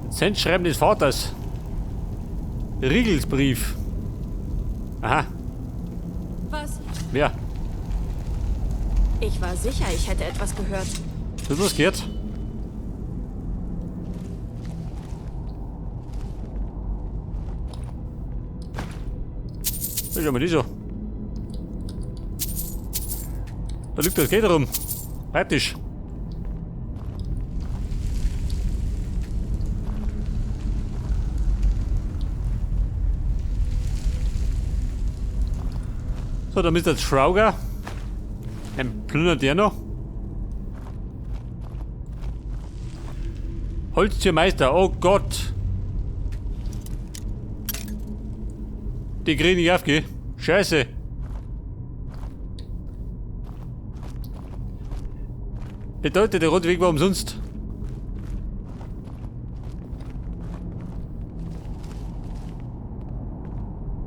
Sendschreiben des Vaters. Riegelsbrief. Aha. Was? Wer? Ich war sicher, ich hätte etwas gehört. Du hast was gehört? Schau mal, die so. Da liegt das Geld rum. Praktisch. So, da ist der Trauger. Ein plündert der noch. Holztiermeister, oh Gott. Die kriegen nicht aufgehen. Scheiße. Bedeutet, der rote Weg war umsonst.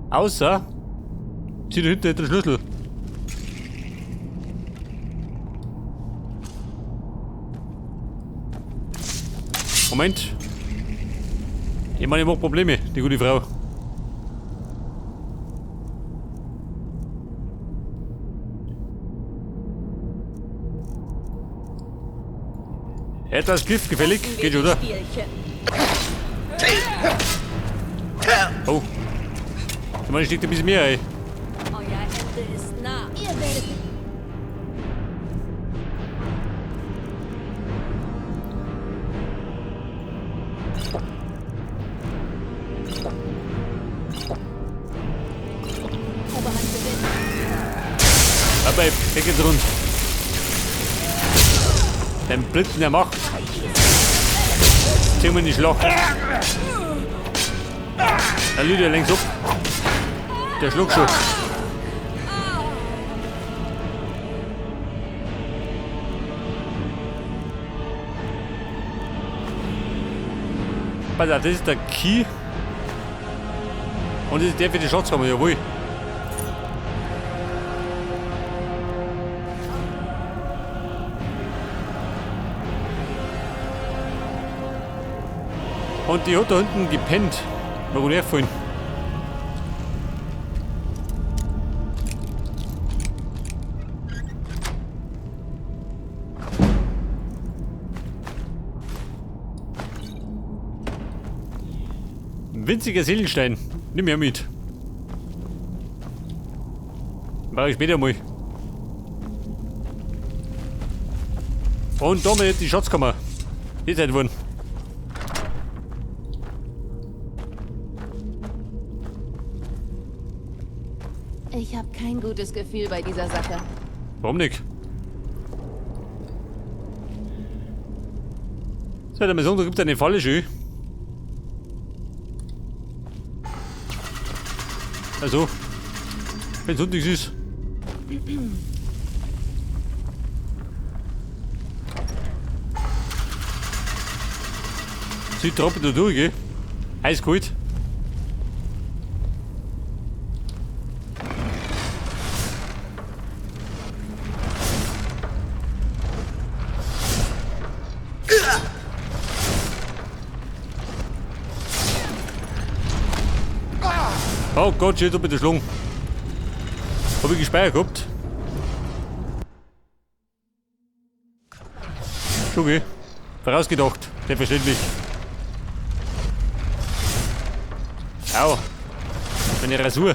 Außer, zieh da hinten den Schlüssel. Moment. Ich meine, ich mache Probleme, die gute Frau. Etwas Gift gefällig? Geht schon, oder? Oh. Ich meine, steckt ein bisschen mehr, ey. Euer Ende ist nah. Ihr werdet... Oberhand gewinnt. Aber ich krieg jetzt rund. Den Blitzen der Macht. Ziehen wir in die Schlacht. Der Lydia längs ab. Der schluckt schon. Pass auf, das ist der Key. Und das ist der für die Schatzkammer, jawohl. Und die hat da unten gepennt. Warum nicht vorhin? Ein winziger Seelenstein. Nimm her mit. Mach ich später mal. Und damit die Schatzkammer. Die ist geworden. Ich habe kein gutes Gefühl bei dieser Sache. Warum nicht? So, der Maison, da gibt es eine Falle schön. Also, wenn es nichts ist. Sie trappen da durch, gell? Eiskalt. Oh Gott, shit, hab ich geschlagen. Hab ich gespeichert gehabt. Schon geh. Vorausgedacht, selbstverständlich. Au. Meine Rasur.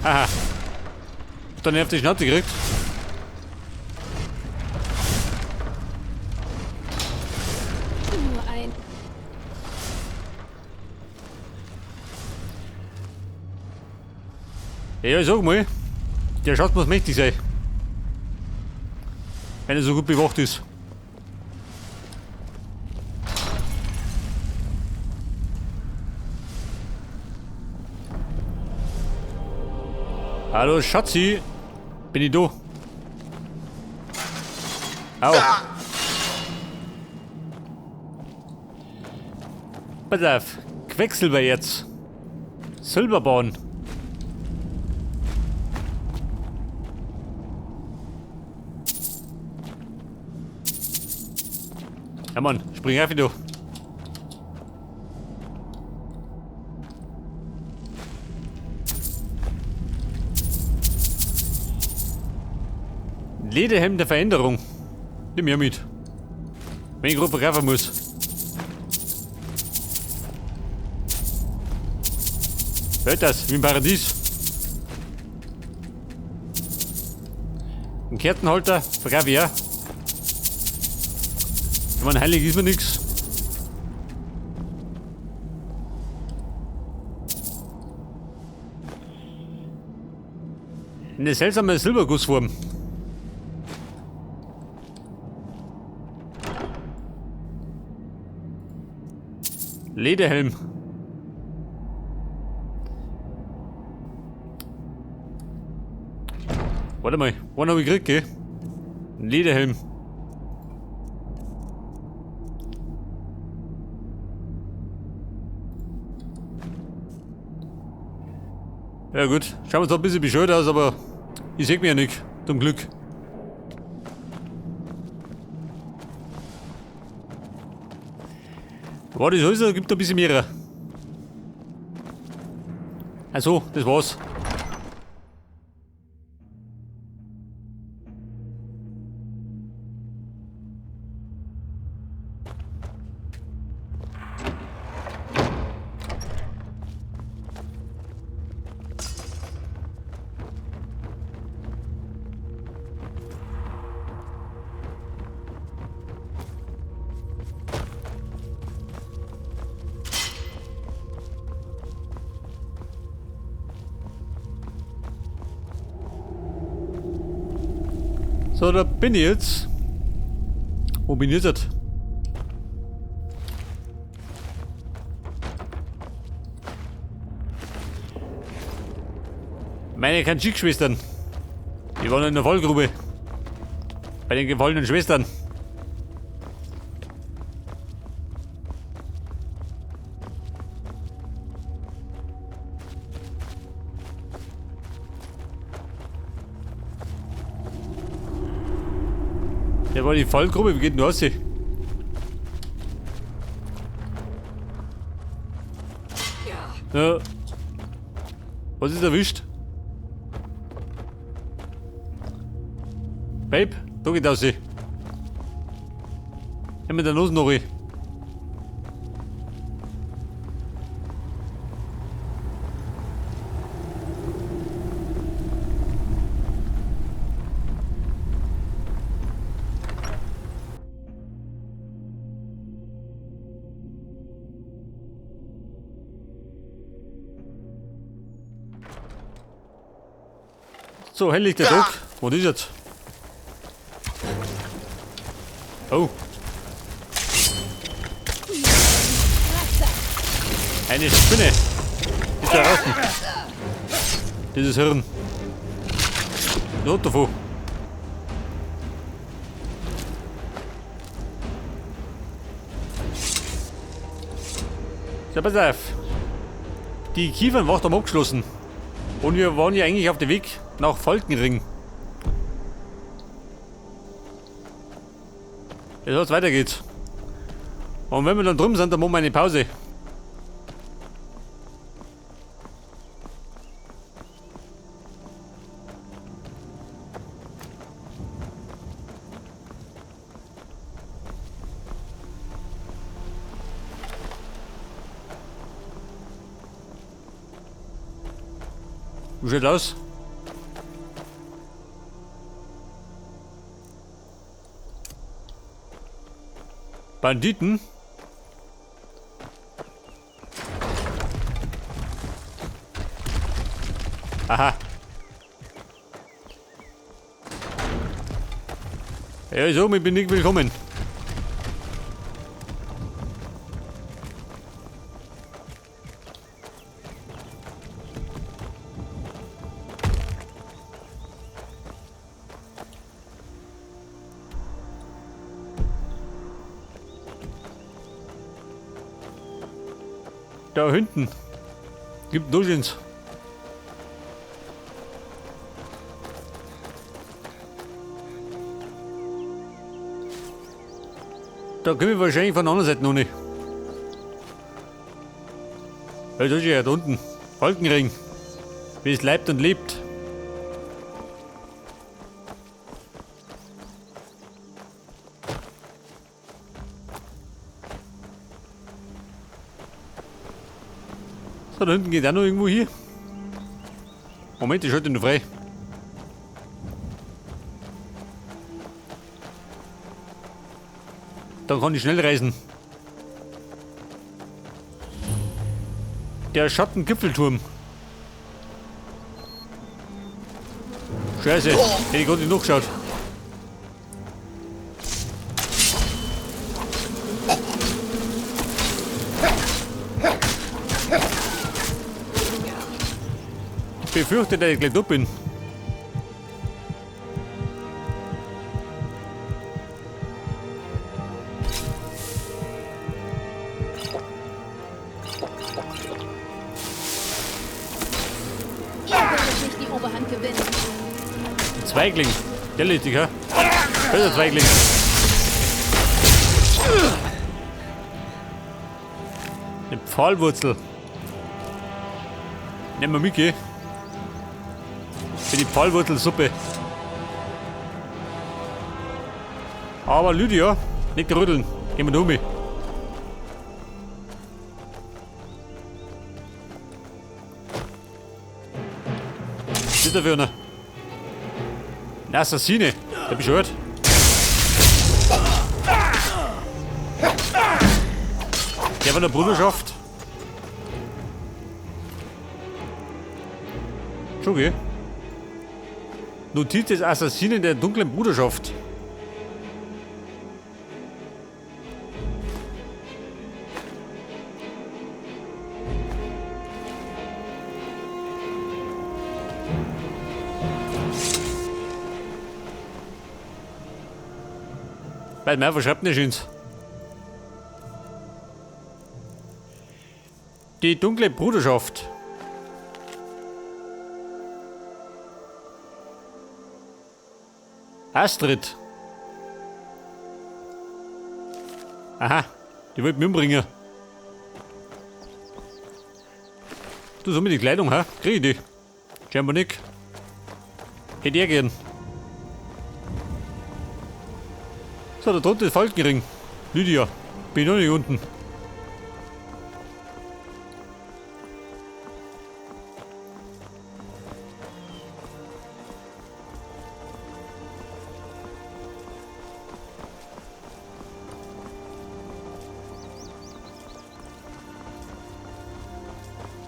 Haha. Dann auf die Schnauze gekriegt. Nur ein... Ja, sag mal. Der Schatz muss mächtig sein. Wenn er so gut bewacht ist. Hallo Schatzi. Bin ich da? Au. Pass auf. Quecksilber jetzt. Silberbahn. Ja, Mann, spring auf, du. Lederhelm der Veränderung. Nimm mir mit. Wenn ich grob verkaufen muss. Hört das, wie im Paradies. Ein Kerzenhalter, verkaufe ich ja. Ich meine, heilig ist mir nix. Eine seltsame Silbergussform. Lederhelm. Warte mal, wann hab ich gekriegt, gell? Ein Lederhelm. Ja gut, schauen wir zwar ein bisschen bescheuert aus, aber ich seh mich ja nicht, zum Glück. War das alles oder gibt es ein bisschen mehr? Also, das war's. So, da bin ich jetzt. Wo bin ich jetzt? Meine Kanschik-Schwestern. Die waren in der Fallgrube. Bei den gefallenen Schwestern. Der war die Fallgrube, wie geht denn das hier? Ja. Was ist erwischt? Babe, da geht das hier. Hör mit der Nase noch rein. So, hell liegt der Tag. Wo ist jetzt? Oh. Eine Spinne. Ist da draußen. Dieses Hirn. Not davon. So, pass auf. Die Kiefernwacht haben abgeschlossen. Und wir waren ja eigentlich auf dem Weg nach Falkenring. Jetzt soll's weitergeht. Und wenn wir dann drüben sind, dann machen wir eine Pause. Wie schaut aus? Banditen? Aha. Ja, so, ich bin nicht willkommen. Da hinten. Gibt Dulgens. Da komme ich wahrscheinlich von der anderen Seite noch nicht. Weil da ist ja da unten. Wolkenring. Wie es leibt und lebt. So, da hinten geht auch noch irgendwo hier. Moment, ich schalte ihn noch frei. Dann kann ich schnell reisen. Der Schattengipfelturm. Scheiße, hätte ich gerade nicht nachgeschaut. Ich befürchte, dass ich gleich tot bin. Ihr werdet nicht die Oberhand gewinnen. Zweigling. Der lädt dich, ha? Böser Zweigling. Eine Pfahlwurzel. Nehmen wir mit, gell? Für die Pfahlwurzelsuppe. Aber Lydia, nicht rütteln. Gehen wir da um. Was ist da für einer? Eine Assassine. Der bescheuert. Der von der Bruderschaft. Schon, gell? Notiz des Assassinen der dunklen Bruderschaft. Weil mehr verschreibt nicht ins. Die dunkle Bruderschaft. Astrid. Aha, die wollte mich umbringen. Du, so mit die Kleidung, ha? Krieg ich die? Scheinbar nicht. Hätte ich gern. So, da drunter ist Falkenring. Lydia, bin noch nicht unten.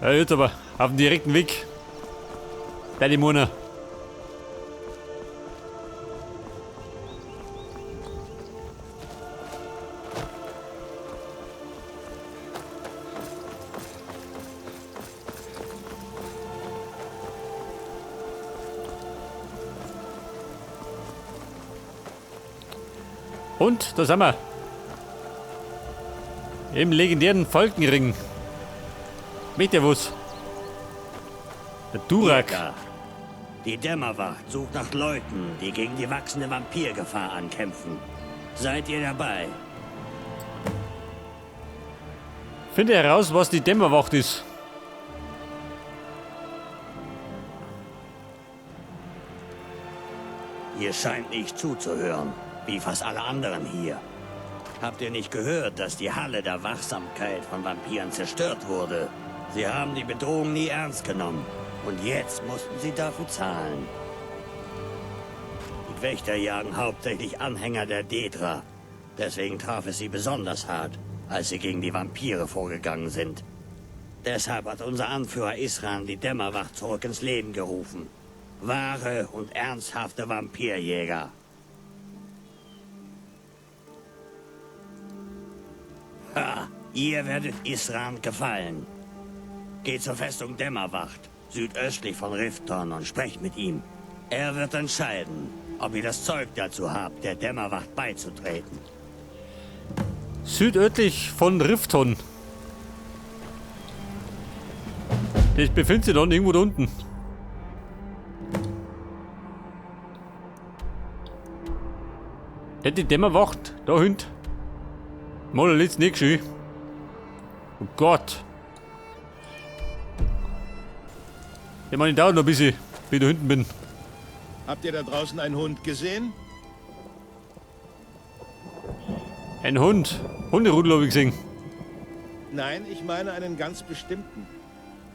Ja, jetzt aber auf dem direkten Weg. Bei die Mona. Und, da sind wir. Im legendären Falkenring. Mit ihr was? Der Durak. Jäger. Die Dämmerwacht sucht nach Leuten, die gegen die wachsende Vampirgefahr ankämpfen. Seid ihr dabei? Finde heraus, was die Dämmerwacht ist. Ihr scheint nicht zuzuhören, wie fast alle anderen hier. Habt ihr nicht gehört, dass die Halle der Wachsamkeit von Vampiren zerstört wurde? Sie haben die Bedrohung nie ernst genommen. Und jetzt mussten sie dafür zahlen. Die Wächter jagen hauptsächlich Anhänger der Daedra. Deswegen traf es sie besonders hart, als sie gegen die Vampire vorgegangen sind. Deshalb hat unser Anführer Isran die Dämmerwacht zurück ins Leben gerufen. Wahre und ernsthafte Vampirjäger. Ha! Ihr werdet Isran gefallen. Geht zur Festung Dämmerwacht, südöstlich von Rifton, und sprecht mit ihm. Er wird entscheiden, ob ihr das Zeug dazu habt, der Dämmerwacht beizutreten. Südöstlich von Rifton. Das befindet sich dann irgendwo da unten. Die Dämmerwacht, da hinten. Mal jetzt nicht schön. Oh Gott. Ich meine, dauert noch ein bisschen, bis ich da hinten bin. Habt ihr da draußen einen Hund gesehen? Ein Hund. Hunderudel habe ich gesehen. Nein, ich meine einen ganz bestimmten.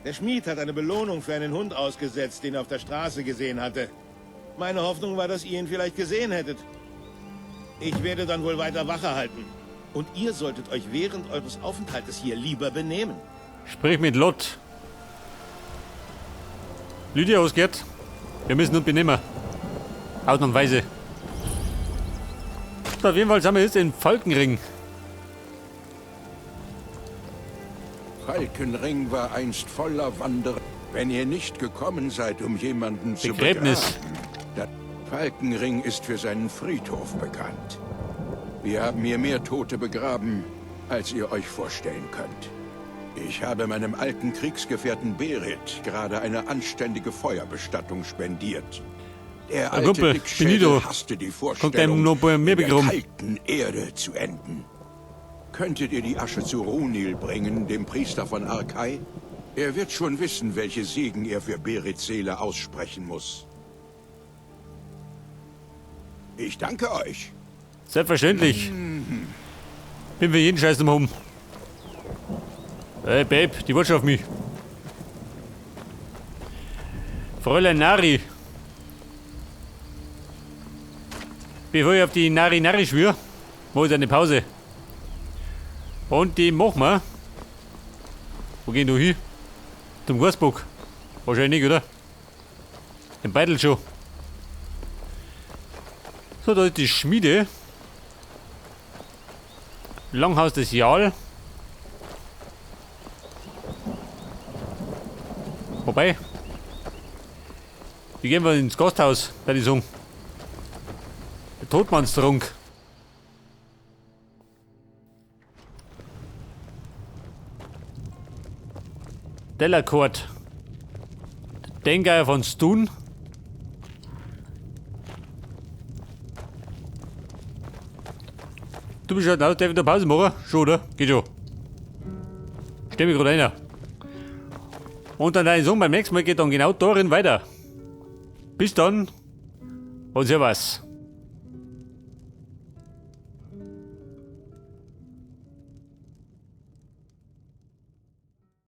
Der Schmied hat eine Belohnung für einen Hund ausgesetzt, den er auf der Straße gesehen hatte. Meine Hoffnung war, dass ihr ihn vielleicht gesehen hättet. Ich werde dann wohl weiter Wache halten. Und ihr solltet euch während eures Aufenthaltes hier lieber benehmen. Sprich mit Lot. Lydia, was geht? Wir müssen uns benehmen. Ausnahmsweise. Auf jeden Fall sind wir jetzt in Falkenring. Falkenring war einst voller Wanderer. Wenn ihr nicht gekommen seid, um jemanden zu Begräbnis. begraben, dann Falkenring ist für seinen Friedhof bekannt. Wir haben hier mehr Tote begraben, als ihr euch vorstellen könnt. Ich habe meinem alten Kriegsgefährten Berit gerade eine anständige Feuerbestattung spendiert. Der alte Kumpel, Dickschädel Benito. hasste die Kommt einem Vorstellung, noch bei mir in der begraben. kalten Erde zu enden. Könntet ihr die Asche zu Runil bringen, dem Priester von Arkai? Er wird schon wissen, welche Segen er für Berits Seele aussprechen muss. Ich danke euch. Selbstverständlich. Bin für jeden Scheiß im Home. Hey, Babe, die wartet schon auf mich. Fräulein Nari. Bevor ich auf die Nari schwöre, mache ich eine Pause. Und die machen wir. Wo gehen du hin? Zum Gasbock. Wahrscheinlich nicht, oder? Im Beitel schon. So, da ist die Schmiede. Langhaus des Jarl. Wobei. Wie gehen wir ins Gasthaus, bei die sagen. Der Todmannstrunk. Delacourt. Dengeier von Stun. Du bist halt aus, darf ich da Pause machen? Schon, oder? Geht schon. Stell mich gerade einer. Und dann deine Sohn beim nächsten Mal geht dann genau darin weiter. Bis dann und servus.